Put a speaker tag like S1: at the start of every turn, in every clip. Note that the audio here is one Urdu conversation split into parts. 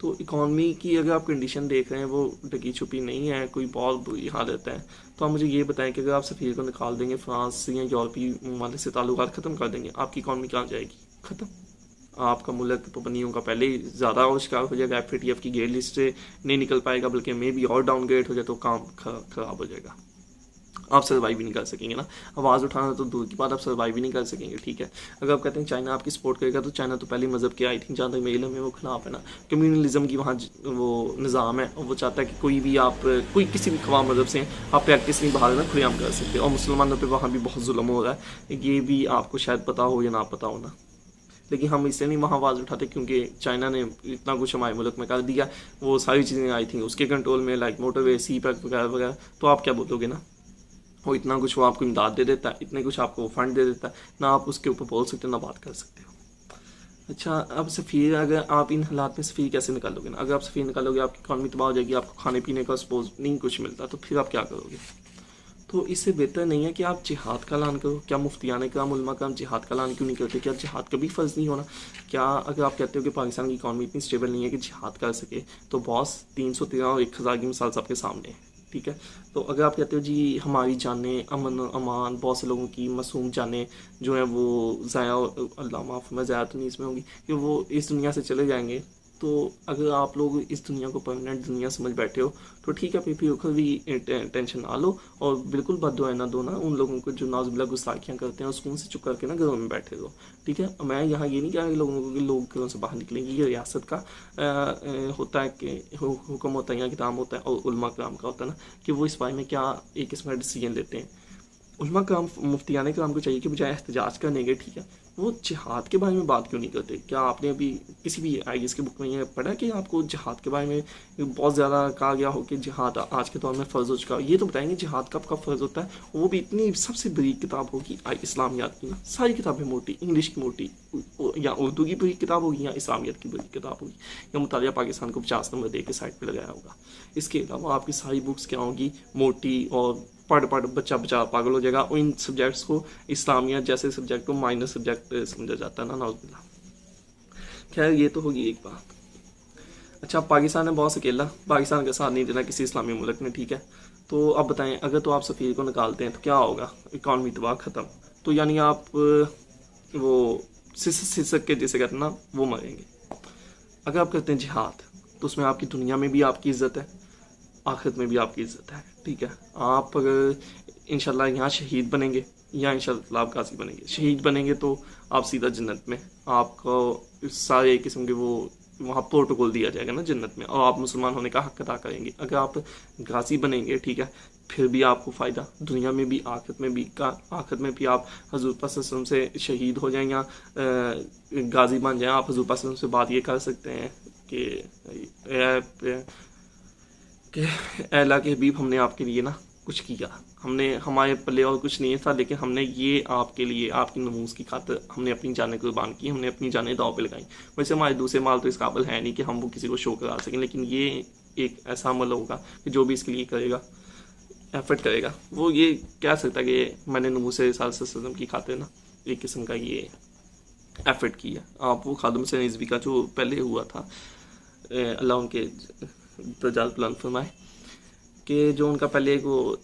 S1: تو اکانومی کی اگر آپ کنڈیشن دیکھ رہے ہیں وہ ڈکی چھپی نہیں ہے، کوئی بہت بری حالت ہے، تو آپ مجھے یہ بتائیں کہ اگر آپ سفیر کو نکال دیں گے فرانس یا یورپی ممالک سے تعلقات ختم کر دیں گے، آپ کی اکانومی کہاں جائے گی؟ ختم. آپ کا ملک پابندیوں کا پہلے ہی زیادہ اور شکار ہو جائے گا، FATF کی گیئر لسٹ سے نہیں نکل پائے گا، بلکہ میں بھی اور ڈاؤن گریڈ ہو جائے تو کام خراب ہو جائے گا. آپ سروائیو بھی نہیں کر سکیں گے نا. آواز اٹھانا تو دور کی بات، آپ سروائیو بھی نہیں کر سکیں گے. ٹھیک ہے. اگر آپ کہتے ہیں چائنا آپ کی سپورٹ کرے گا، تو چائنا تو پہلے مذہب کے آئی تھنک جہاں تک میرے علم ہے وہ خلاف ہے نا. کمیونلزم کی وہاں وہ نظام ہے، اور وہ چاہتا ہے کہ کوئی بھی آپ کوئی کسی بھی خواہ مذہب سے آپ پریکٹس نہیں باہر میں کھلے عام کر سکتے. اور مسلمانوں پہ وہاں بھی بہت ظلم ہو رہا ہے، یہ بھی آپ کو شاید پتا ہو یا نہ پتا ہو نا. لیکن ہم اس سے نہیں وہاں آواز اٹھاتے، کیونکہ چائنا نے اتنا کچھ ہمارے ملک میں کر دیا. وہ ساری چیزیں آئی تھیں اس کے کنٹرول میں، لائک موٹر وے، سی پیک وغیرہ وغیرہ. تو آپ کیا بولو گے نا، وہ اتنا کچھ وہ آپ کو امداد دے دیتا ہے، اتنے کچھ آپ کو فنڈ دے دیتا ہے، نہ آپ اس کے اوپر بول سکتے نہ بات کر سکتے ہو. اچھا، اب سفیر اگر آپ ان حالات میں سفیر کیسے نکالو گے نا؟ اگر آپ سفیر نکالو گے آپ کی اکانومی تباہ ہو جائے گی، آپ کو کھانے پینے کا سپوز نہیں کچھ ملتا، تو پھر آپ کیا کرو گے؟ تو اس سے بہتر نہیں ہے کہ آپ جہاد کا اعلان کرو. کیا مفتیان کرام علماء کرام جہاد کا اعلان کیوں نہیں کرتے؟ کیا جہاد کبھی فرض نہیں ہونا؟ کیا اگر آپ کہتے ہو کہ پاکستان کی اکانومی اتنی اسٹیبل نہیں ہے کہ جہاد کر سکے، تو باس 313 اور 1000 کی مثال سب کے سامنے ہے. ٹھیک ہے. تو اگر آپ کہتے ہو جی ہماری جانیں امن و امان، بہت سے لوگوں کی معصوم جانیں جو ہیں وہ ضائع، اللہ معاف میں ضائع تو نہیں اس میں ہوگی کہ وہ اس دنیا سے چلے جائیں گے، تو اگر آپ لوگ اس دنیا کو پرماننٹ دنیا سمجھ بیٹھے ہو تو ٹھیک ہے، پھر بھی ٹینشن نہ لو، اور بالکل بد دعائیں نہ دو نا ان لوگوں کو جو ناز باللہ گستاخیاں کرتے ہیں، اور سکون سے چپ کر کے نا گھروں میں بیٹھے دو. ٹھیک ہے. میں یہاں یہ نہیں کہہ رہا لوگوں کو کہ لوگ گھروں سے باہر نکلیں گے، یہ ریاست کا ہوتا ہے کہ حکم ہوتا ہے یا کتاب ہوتا ہے، اور علماء کرام کا ہوتا ہے نا کہ وہ اس بارے میں کیا ایک قسم کا ڈیسیجن لیتے ہیں. علماء کرام مفتیان کرام کو چاہیے کہ بجائے احتجاج کرنے کے، ٹھیک ہے، وہ جہاد کے بارے میں بات کیوں نہیں کرتے؟ کیا آپ نے ابھی کسی بھی IAS کی بک میں یہ پڑھا کہ آپ کو جہاد کے بارے میں بہت زیادہ کہا گیا ہو کہ جہاد آج کے دور میں فرض ہو چکا؟ یہ تو بتائیں گے جہاد کب کب فرض ہوتا ہے. وہ بھی اتنی سب سے بڑی کتاب ہوگی اسلامیات کی نا، ساری کتابیں موٹی، انگلش کی موٹی، یا اردو کی بڑی کتاب ہوگی یا اسلامیات کی بڑی کتاب ہوگی، یا مطالعہ پاکستان کو 50 نمبر دے کے سائٹ پہ لگایا ہوگا. اس کے علاوہ آپ کی ساری بکس کیا ہوں گی؟ موٹی، اور پڑھ بچہ پاگل ہو جائے گا. اور ان سبجیکٹس کو، اسلامیات جیسے سبجیکٹ کو مائنر سبجیکٹ سمجھا جاتا ہے نا، نعوذ باللہ. خیر یہ تو ہوگی ایک بات. اچھا، پاکستان ہے بہت اکیلا، پاکستان کا ساتھ نہیں دینا کسی اسلامی ملک نے. ٹھیک ہے. تو اب بتائیں، اگر تو آپ سفیر کو نکالتے ہیں تو کیا ہوگا؟ اکانومی تباہ، ختم. تو یعنی آپ وہ سسک کے جیسے کہتے ہیں نا وہ مریں گے. اگر آپ کرتے ہیں جہاد تو اس میں آپ کی دنیا میں بھی آپ کی عزت ہے، آخرت میں بھی آپ کی عزت ہے. ٹھیک ہے. آپ اگر انشاءاللہ یہاں شہید بنیں گے یا انشاءاللہ آپ غازی بنیں گے، شہید بنیں گے تو آپ سیدھا جنت میں، آپ کو سارے قسم کے وہ وہاں پروٹوکول دیا جائے گا نا جنت میں، اور آپ مسلمان ہونے کا حق ادا کریں گے. اگر آپ غازی بنیں گے، ٹھیک ہے، پھر بھی آپ کو فائدہ دنیا میں بھی آخرت میں بھی. آخرت میں بھی آپ حضور پاک صلی اللہ علیہ وسلم سے شہید ہو جائیں یا غازی بن جائیں، آپ حضور پاک صلی اللہ علیہ وسلم سے بات یہ کر سکتے ہیں کہ اے اللہ کے حبیب، ہم نے آپ کے لیے نا کچھ کیا، ہمارے پلے اور کچھ نہیں تھا، لیکن ہم نے یہ آپ کے لیے، آپ کی نموز کی خاطر ہم نے اپنی جانیں قربان کی، ہم نے اپنی جانیں داؤ پہ لگائیں. ویسے ہمارے دوسرے مال تو اس قابل ہے نہیں کہ ہم وہ کسی کو شو کرا سکیں، لیکن یہ ایک ایسا عمل ہوگا کہ جو بھی اس کے لیے کرے گا، ایفرٹ کرے گا، وہ یہ کہہ سکتا ہے کہ میں نے نموز صلی اللہ علیہ وسلم کی خاطر نا ایک قسم کا یہ ایفرٹ کیا. آپ وہ خادم حسین رضوی کا جو پہلے ہوا تھا، اللہ ان کے درجات بلند فرمائے، کہ جو ان کا پہلے ایک وہ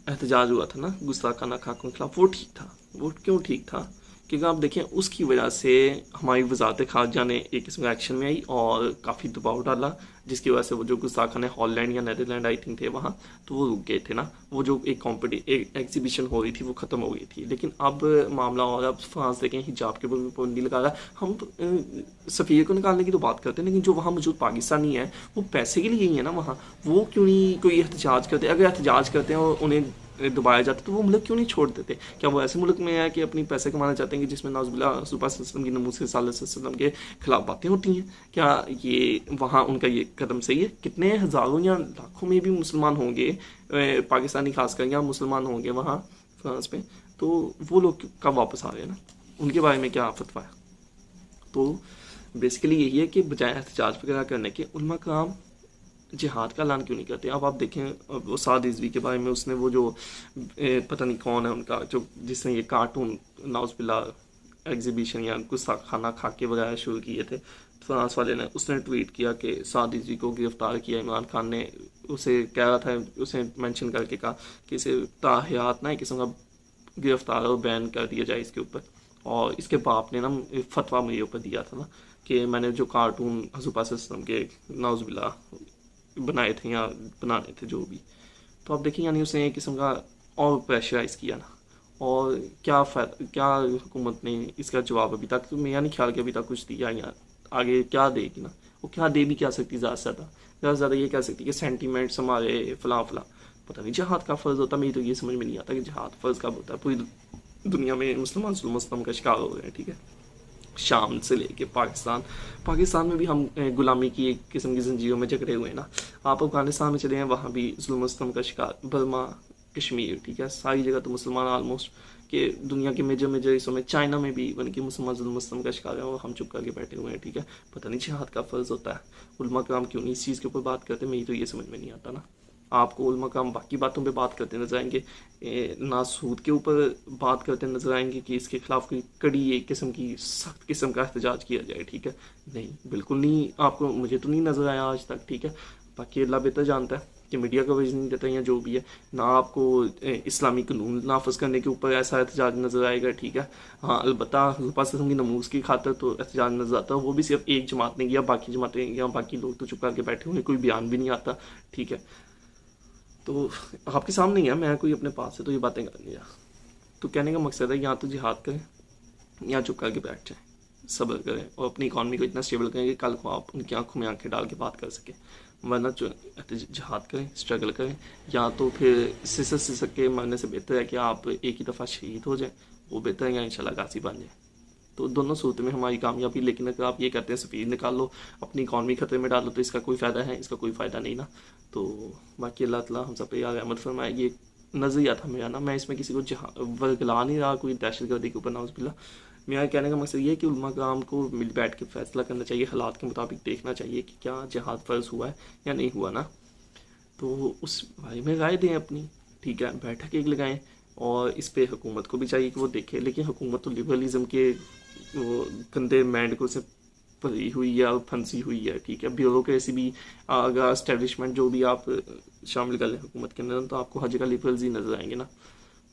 S1: احتجاج ہوا تھا نا گستاخانہ خاکوں کے خلاف، وہ ٹھیک تھا. وہ کیوں ٹھیک تھا؟ کیونکہ آپ دیکھیں اس کی وجہ سے ہماری وزارت خارجہ نے ایک قسم کا ایکشن میں آئی اور کافی دباؤ ڈالا، جس کی وجہ سے وہ جو گستاخانے ہال لینڈ یا نیدرلینڈ آئی تھنک تھے وہاں، تو وہ رک گئے تھے نا. وہ جو ایک ایگزیبیشن ہو رہی تھی وہ ختم ہو گئی تھی. لیکن اب معاملہ اور اب فرانس دیکھیں حجاب کے اوپر بھی پابندی لگا رہا ہے. ہم سفیر کو نکالنے کی تو بات کرتے ہیں، لیکن جو وہاں موجود پاکستانی ہیں وہ پیسے کے لیے ہی ہے نا وہاں. وہ کیوں نہیں کوئی احتجاج کرتے؟ اگر احتجاج کرتے ہیں اور انہیں دبایا جاتا تو وہ ملک کیوں نہیں چھوڑ دیتے؟ کیا وہ ایسے ملک میں ہے کہ اپنی پیسے کمانا چاہتے ہیں کہ جس میں نعوذ باللہ رسول اللہ صلی اللہ علیہ وسلم کی نموز صلی اللہ علیہ وسلم کے خلاف باتیں ہوتی ہیں؟ کیا یہ وہاں ان کا یہ قدم صحیح ہے؟ کتنے ہزاروں یا لاکھوں میں بھی مسلمان ہوں گے، پاکستانی خاص کر، یا مسلمان ہوں گے وہاں فرانس میں، تو وہ لوگ کب واپس آ رہے ہیں نا؟ ان کے بارے میں کیا فتویٰ ہے؟ تو بیسیکلی یہی ہے کہ بجائے احتجاج وغیرہ کرنے کے علماء کرام جہاد کا اعلان کیوں نہیں کرتے؟ اب آپ دیکھیں وہ سعد رضوی کے بارے میں اس نے وہ جو پتہ نہیں کون ہے ان کا، جو جس نے یہ کارٹون نعوذ باللہ ایگزیبیشن یا گستاخانہ خاکے وغیرہ شروع کیے تھے، فرانس والے نے، اس نے ٹویٹ کیا کہ سعودی جی کو گرفتار کیا عمران خان نے، اسے کہہ رہا تھا، اسے مینشن کر کے کہا کہ اسے تاحیات نہ ایک قسم کا گرفتار اور بین کر دیا جائے اس کے اوپر. اور اس کے باپ نے نا فتویٰ میرے اوپر دیا تھا نا کہ میں نے جو کارٹون حضور پاک صلی اللہ علیہ وسلم کے نعوذ باللہ بنائے تھے یا بنانے تھے جو بھی، تو آپ دیکھیں یعنی اس نے ایک قسم کا اور پریشرائز کیا نا. اور کیا کیا حکومت نے اس کا جواب ابھی تک تو میرا نہیں خیال کہ ابھی تک کچھ دیا، یا آگے کیا دے گی نا، وہ کیا دے بھی کیا سکتی زیادہ سے زیادہ یہ کہہ سکتی کہ سینٹیمنٹس ہمارے فلاں فلاں. پتہ نہیں جہاد کا فرض ہوتا، میری تو یہ سمجھ میں نہیں آتا کہ جہاد فرض کب ہوتا ہے. پوری دنیا میں مسلمان ظلم کا شکار ہو رہے ہیں، ٹھیک ہے، شام سے لے کے پاکستان میں بھی ہم غلامی کی ایک قسم کی زنجیروں میں جکڑے ہوئے ہیں نا. آپ افغانستان میں چلے ہیں، وہاں بھی ظلم کا شکار، برما، کشمیر، ٹھیک ہے، ساری جگہ تو مسلمان آلموسٹ کہ دنیا کے میجر حصوں میں، چائنا میں بھی بن کے مسلمان ظلم کا شکار ہیں اور ہم چپ کر کے بیٹھے ہوئے ہیں، ٹھیک ہے. پتہ نہیں جہاد کا فرض ہوتا ہے، علماء کرام کیوں نہیں اس چیز کے اوپر بات کرتے، میری تو یہ سمجھ میں نہیں آتا نا. آپ کو علماء کرام باقی باتوں پہ بات کرتے نظر آئیں گے، نہ سود کے اوپر بات کرتے نظر آئیں گے کہ اس کے خلاف کوئی کڑی ایک قسم کی سخت قسم کا احتجاج کیا جائے، ٹھیک ہے، نہیں، بالکل نہیں. آپ کو، مجھے تو نہیں نظر آیا آج تک، ٹھیک ہے. باقی اللہ بہتر جانتا ہے کہ میڈیا کوریج نہیں دیتا یا جو بھی ہے، نہ آپ کو اسلامی قانون نافذ کرنے کے اوپر ایسا احتجاج نظر آئے گا، حٹھیک ہے. ہاں البتہ حضور پاک صلی اللہ علیہ وسلم کی نموز کی خاطر تو احتجاج نظر آتا ہے، وہ بھی صرف ایک جماعت نے کیا، باقی جماعتیں یا باقی لوگ تو چپ کر کے بیٹھے ہوئے، کوئی بیان بھی نہیں آتا، ٹھیک ہے. تو آپ کے سامنے ہی ہے، میں کوئی اپنے پاس سے تو یہ باتیں کر نہیں رہا. تو کہنے کا مقصد ہے یا تو جہاد کریں یا چپ کر کے بیٹھ جائیں، صبر کریں اور اپنی اکانومی کو اتنا اسٹیبل کریں کہ کل کو آپ ان کی آنکھوں میں آنکھیں ڈال کے بات کر سکیں. ورنہ جہاد کریں، اسٹرگل کریں، یا تو پھر سسک کے مرنے سے بہتر ہے کہ آپ ایک ہی دفعہ شہید ہو جائیں، وہ بہتر ہے، یا انشاءاللہ غازی بن جائیں. تو دونوں صورت میں ہماری کامیابی. لیکن اگر آپ یہ کرتے ہیں سفیر نکال لو، اپنی اکانومی خطرے میں ڈالو، تو اس کا کوئی فائدہ ہے؟ اس کا کوئی فائدہ نہیں نا. تو باقی اللہ تعالیٰ ہم سب پہ یار رحمت فرمائے. یہ نظریہ تھا میرا نا، میں اس میں کسی کو ورگلا نہیں رہا کوئی دہشت گردی کے اوپر، نعوذ باللہ. میرا کہنے کا مقصد یہ ہے کہ علماء کرام کو مل بیٹھ کے فیصلہ کرنا چاہیے، حالات کے مطابق دیکھنا چاہیے کہ کیا جہاد فرض ہوا ہے یا نہیں ہوا نا. تو اس بارے میں رائے دیں اپنی، ٹھیک ہے، بیٹھک ایک لگائیں. اور اس پہ حکومت کو بھی چاہیے کہ وہ دیکھے. لیکن حکومت تو لبرلزم کے وہ گندے مینڈ کو سے پری ہوئی ہے اور پھنسی ہوئی ہے، ٹھیک ہے. بیوروکریسی بھی اگر اسٹیبلشمنٹ جو بھی آپ شامل کر لیں حکومت کے اندر، تو آپ کو ہر جگہ لبرلز ہی نظر آئیں گے نا.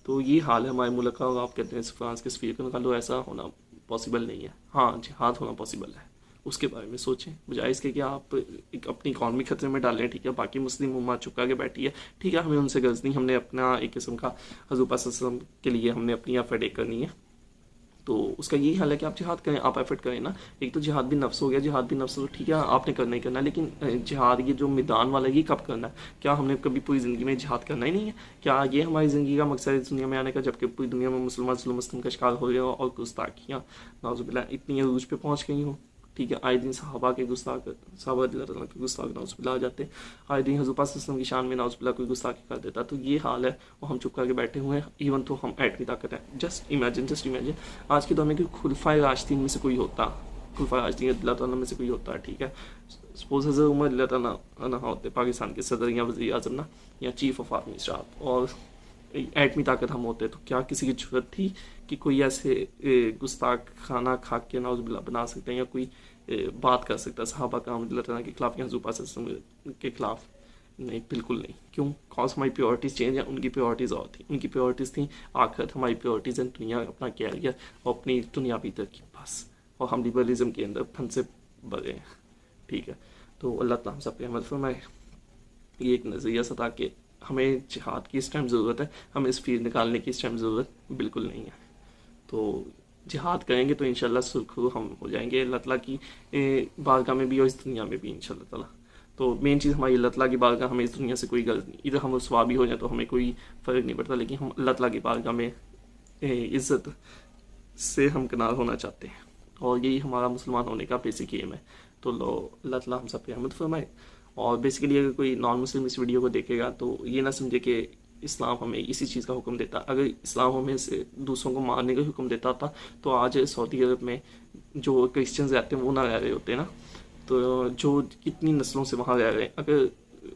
S1: تو یہ حال ہے ہمارے ملک کا. اور آپ کہتے ہیں فرانس کے سفیر کو نکالو، ایسا ہونا پاسبل نہیں ہے. ہاں جہاد ہونا پاسبل ہے، اس کے بارے میں سوچیں، بجائے اس کے کہ آپ اپنی اکانومی خطرے میں ڈالیں، ٹھیک ہے. باقی مسلم امت چپکا کے بیٹھی ہے، ٹھیک ہے، ہمیں ان سے غرض نہیں، ہم نے اپنا ایک قسم کا حضور پاک صلی اللہ علیہ وسلم کے لیے ہم نے اپنی ایفرٹ ایک کرنی ہے. تو اس کا یہی حل ہے کہ آپ جہاد کریں، آپ ایفرٹ کریں نا. ایک تو جہاد بھی نفس ہو گیا، جہاد بھی نفس ہو، ٹھیک ہے، آپ نے کرنا ہی کرنا ہے. لیکن جہاد یہ جو میدان والا ہے، یہ کب کرنا ہے؟ کیا ہم نے کبھی پوری زندگی میں جہاد کرنا ہی نہیں ہے؟ کیا یہ ہماری زندگی کا مقصد ہے اس دنیا میں آنے کا، جبکہ پوری دنیا میں مسلمان ظلم کا شکار ہو رہے ہو اور گستاخیاں نعوذ باللہ اتنی عروج پہ پہنچ گئی ہوں، ٹھیک ہے. آئے دن صحابہ کے گستاخ، صحابہ اللہ تعالیٰ کے گستاخ نعوذ باللہ آ جاتے ہیں. آئے دن حضور پاک صلی اللہ علیہ وسلم کی شان میں نعوذ باللہ کوئی گستاخی کر دیتا. تو یہ حال ہے اور ہم چپ کر کے بیٹھے ہوئے ہیں. ایون تو ہم ایٹمی طاقت ہیں. جسٹ امیجن آج کے دور میں کہ خلفائے راشدین میں سے کوئی ہوتا، خلفائے راشدین اللہ تعالیٰ میں سے کوئی ہوتا ہے، ٹھیک ہے. سپوز حضرت عمر اللہ تعالیٰ عنہ ہوتے پاکستان کے صدر یا وزیر اعظم نا، یا چیف آف آرمی اسٹاف، اور ایٹمی طاقت ہم ہوتے، تو کیا کسی کی ضرورت تھی کہ کوئی ایسے گستاخ کھانا کھا کے نعوذ باللہ بنا سکتے ہیں یا کوئی بات کر سکتا ہے صحابہ کرام اللہ تعالیٰ کے خلاف یا حضور پاک صلی اللہ علیہ وسلم کے خلاف؟ نہیں، بالکل نہیں. کیوں؟ کاز ہماری پیورٹیز چینج ہیں، ان کی پیورٹیز اور تھیں. ان کی پیورٹیز تھیں آخرت، ہماری پیورٹیز ہیں دنیا، اپنا کیریئر اور اپنی دنیاوی ترقی بس. اور ہم لبرلزم کے اندر پھنسے بڑے ہیں، ٹھیک ہے. تو اللہ تعالیٰ ہم سب پہ عمل فرمائے. یہ ایک نظریہ سا تھا کہ ہمیں جہاد کی اس ٹائم ضرورت ہے، ہمیں اس فیر نکالنے کی اس ٹائم ضرورت بالکل نہیں ہے. تو جہاد کریں گے تو انشاءاللہ سرخرو ہم ہو جائیں گے اللہ تعالیٰ کی بارگاہ میں بھی اور اس دنیا میں بھی انشاءاللہ تعالیٰ. تو مین چیز ہماری اللہ تعالیٰ کی بارگاہ، ہمیں اس دنیا سے کوئی غرض نہیں. ادھر ہم رسوا بھی ہو جائیں تو ہمیں کوئی فرق نہیں پڑتا، لیکن ہم اللہ تعالیٰ کی بارگاہ میں عزت سے ہم کنار ہونا چاہتے ہیں، اور یہی ہمارا مسلمان ہونے کا بیسک ایم ہے. تو اللہ تعالیٰ ہم سب پہ رحمت فرمائے. اور بیسیکلی اگر کوئی نان مسلم اس ویڈیو کو دیکھے گا تو یہ نہ سمجھے کہ اسلام ہمیں اسی چیز کا حکم دیتا. اگر اسلام ہمیں سے دوسروں کو مارنے کا حکم دیتا تھا تو آج سعودی عرب میں جو کرسچنز رہتے ہیں وہ نہ رہ رہے ہوتے نا. تو جو کتنی نسلوں سے وہاں رہ رہے ہیں، اگر